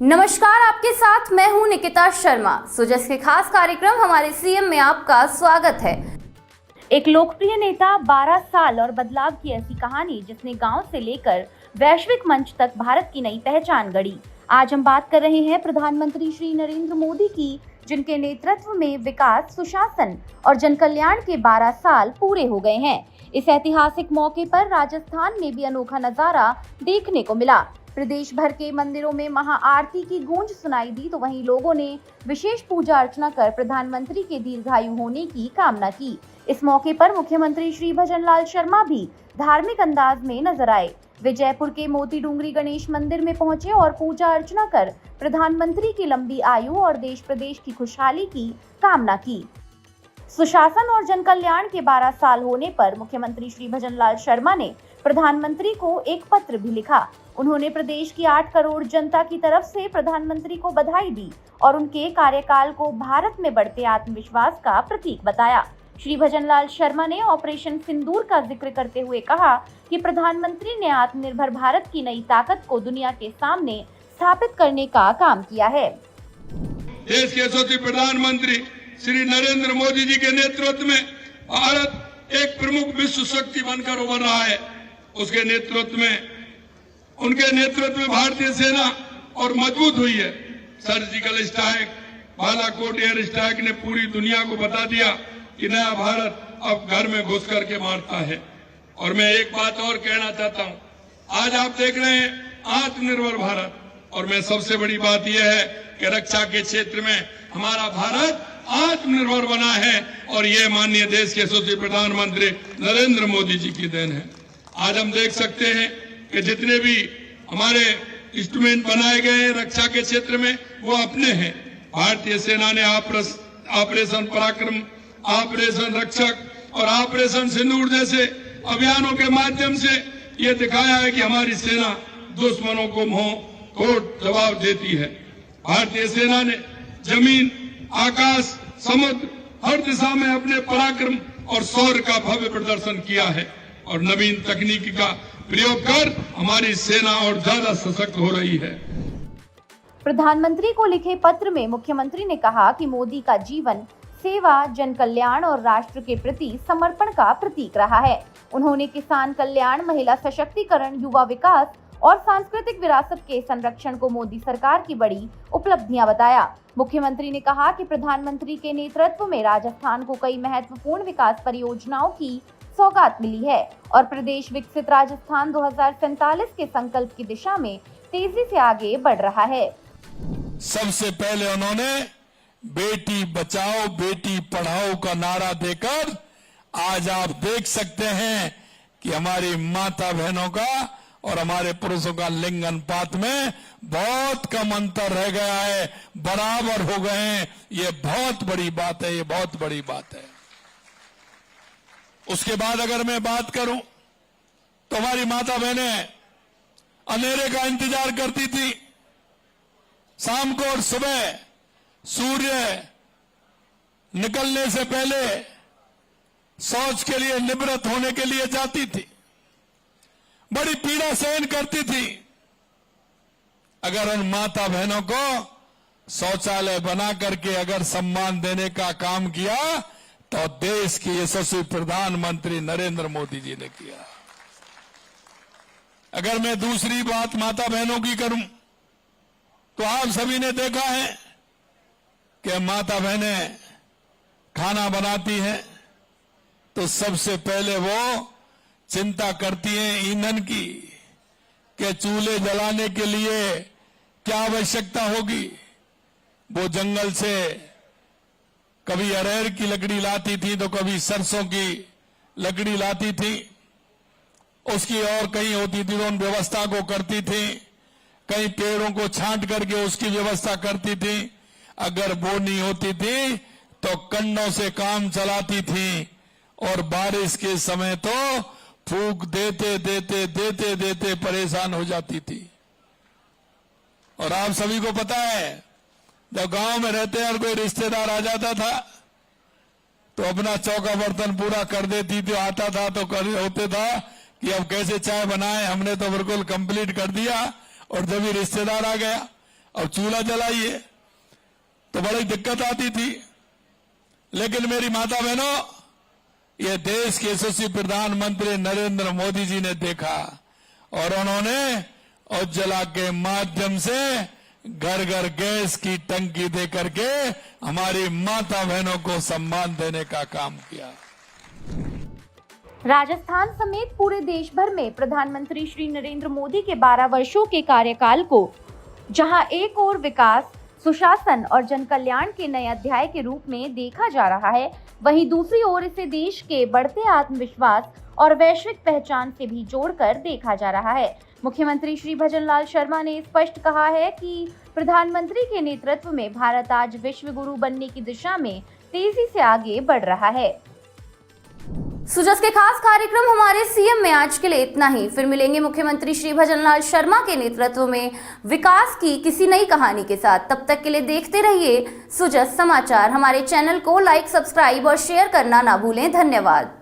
नमस्कार, आपके साथ मैं हूं निकिता शर्मा। सुजस के खास कार्यक्रम हमारे सीएम में आपका स्वागत है। एक लोकप्रिय नेता, 12 साल और बदलाव की ऐसी कहानी जिसने गांव से लेकर वैश्विक मंच तक भारत की नई पहचान गढ़ी। आज हम बात कर रहे हैं प्रधानमंत्री श्री नरेंद्र मोदी की, जिनके नेतृत्व में विकास, सुशासन और जनकल्याण के 12 साल पूरे हो गए हैं। इस ऐतिहासिक मौके पर राजस्थान में भी अनोखा नजारा देखने को मिला। प्रदेश भर के मंदिरों में महाआरती की गूंज सुनाई दी, तो वहीं लोगों ने विशेष पूजा अर्चना कर प्रधानमंत्री के दीर्घायु होने की कामना की। इस मौके पर मुख्यमंत्री श्री भजनलाल शर्मा भी धार्मिक अंदाज में नजर आए। वे जयपुर के मोती डूंगरी गणेश मंदिर में पहुंचे और पूजा अर्चना कर प्रधानमंत्री की लंबी आयु और देश प्रदेश की खुशहाली की कामना की। सुशासन और जनकल्याण के 12 साल होने पर मुख्यमंत्री श्री भजनलाल शर्मा ने प्रधानमंत्री को एक पत्र भी लिखा। उन्होंने प्रदेश की 8 करोड़ जनता की तरफ से प्रधानमंत्री को बधाई दी और उनके कार्यकाल को भारत में बढ़ते आत्मविश्वास का प्रतीक बताया। श्री भजनलाल शर्मा ने ऑपरेशन सिंदूर का जिक्र करते हुए कहा कि प्रधानमंत्री ने आत्मनिर्भर भारत की नई ताकत को दुनिया के सामने स्थापित करने का काम किया है। देश के यशस्वी प्रधानमंत्री श्री नरेंद्र मोदी जी के नेतृत्व में भारत एक प्रमुख विश्व शक्ति बनकर उभर रहा है। उसके नेतृत्व में, उनके नेतृत्व में भारतीय सेना और मजबूत हुई है। Surgical strike, Balakot air strike ने पूरी दुनिया को बता दिया कि नया भारत अब घर में घुस करके मारता है। और मैं एक बात और कहना चाहता हूं, आज आप देख रहे हैं आत्मनिर्भर भारत, और मैं सबसे बड़ी बात यह है कि रक्षा के क्षेत्र में हमारा भारत आत्मनिर्भर बना है, और यह माननीय देश के यशस्वी प्रधानमंत्री नरेंद्र मोदी जी की देन है। आज हम देख सकते हैं कि जितने भी हमारे इंस्ट्रूमेंट बनाए गए हैं रक्षा के क्षेत्र में, वो अपने हैं। भारतीय सेना ने ऑपरेशन पराक्रम, ऑपरेशन रक्षक और ऑपरेशन सिंदूर जैसे अभियानों के माध्यम से ये दिखाया है कि हमारी सेना दुश्मनों को मुंह तोड़ जवाब देती है। भारतीय सेना ने जमीन, आकाश, समुद्र हर दिशा में अपने पराक्रम और शौर्य का भव्य प्रदर्शन किया है, और नवीन तकनीकी का प्रयोग कर हमारी सेना और ज्यादा सशक्त हो रही है। प्रधानमंत्री को लिखे पत्र में मुख्यमंत्री ने कहा कि मोदी का जीवन सेवा, जन कल्याण और राष्ट्र के प्रति समर्पण का प्रतीक रहा है। उन्होंने किसान कल्याण, महिला सशक्तिकरण, युवा विकास और सांस्कृतिक विरासत के संरक्षण को मोदी सरकार की बड़ी उपलब्धियां बताया। मुख्यमंत्री ने कहा कि प्रधानमंत्री के नेतृत्व में राजस्थान को कई महत्वपूर्ण विकास परियोजनाओं की सौगात मिली है और प्रदेश विकसित राजस्थान 2047 के संकल्प की दिशा में तेजी से आगे बढ़ रहा है। सबसे पहले उन्होंने बेटी बचाओ बेटी पढ़ाओ का नारा देकर आज आप देख सकते हैं कि हमारी माता बहनों का और हमारे पुरुषों का लिंग अनुपात में बहुत कम अंतर रह गया है, बराबर हो गए हैं। ये बहुत बड़ी बात है, ये बहुत बड़ी बात है। उसके बाद अगर मैं बात करूं तो हमारी माता बहनें अंधेरे का इंतजार करती थी। शाम को और सुबह सूर्य निकलने से पहले शौच के लिए, निवृत्त होने के लिए जाती थी। बड़ी पीड़ा सहन करती थी। अगर उन माता बहनों को शौचालय बना करके अगर सम्मान देने का काम किया तो देश के यशस्वी प्रधानमंत्री नरेंद्र मोदी जी ने किया। अगर मैं दूसरी बात माता बहनों की करूं तो आप सभी ने देखा है कि माता बहनें खाना बनाती हैं तो सबसे पहले वो चिंता करती हैं ईंधन की, कि चूल्हे जलाने के लिए क्या आवश्यकता होगी। वो जंगल से कभी अरहर की लकड़ी लाती थी तो कभी सरसों की लकड़ी लाती थी, उसकी और कहीं होती थी तो उन व्यवस्था को करती थी, कहीं पेड़ों को छांट करके उसकी व्यवस्था करती थी। अगर वो नहीं होती थी तो कंडों से काम चलाती थी, और बारिश के समय तो फूंक देते देते देते देते परेशान हो जाती थी। और आप सभी को पता है, जब गांव में रहते और कोई रिश्तेदार आ जाता था तो अपना चौका बर्तन पूरा कर देती थी। आता था तो होते था कि अब कैसे चाय बनाए, हमने तो बिल्कुल कंप्लीट कर दिया। और जब भी रिश्तेदार आ गया अब चूल्हा जलाइए तो बड़ी दिक्कत आती थी। लेकिन मेरी माता बहनों, ये देश के यशस्वी प्रधानमंत्री नरेंद्र मोदी जी ने देखा और उन्होंने उज्ज्वला के माध्यम से घर घर गैस की टंकी दे करके हमारी माता बहनों को सम्मान देने का काम किया। राजस्थान समेत पूरे देश भर में प्रधानमंत्री श्री नरेंद्र मोदी के 12 वर्षों के कार्यकाल को जहां एक ओर विकास, सुशासन और जन कल्याण के नए अध्याय के रूप में देखा जा रहा है, वहीं दूसरी ओर इसे देश के बढ़ते आत्मविश्वास और वैश्विक पहचान से भी जोड़कर देखा जा रहा है। मुख्यमंत्री श्री भजनलाल शर्मा ने स्पष्ट कहा है कि प्रधानमंत्री के नेतृत्व में भारत आज विश्व गुरु बनने की दिशा में तेजी से आगे बढ़ रहा है। सुजस के खास कार्यक्रम हमारे सीएम में आज के लिए इतना ही। फिर मिलेंगे मुख्यमंत्री श्री भजनलाल शर्मा के नेतृत्व में विकास की किसी नई कहानी के साथ। तब तक के लिए देखते रहिए सुजस समाचार। हमारे चैनल को लाइक, सब्सक्राइब और शेयर करना ना भूलें। धन्यवाद।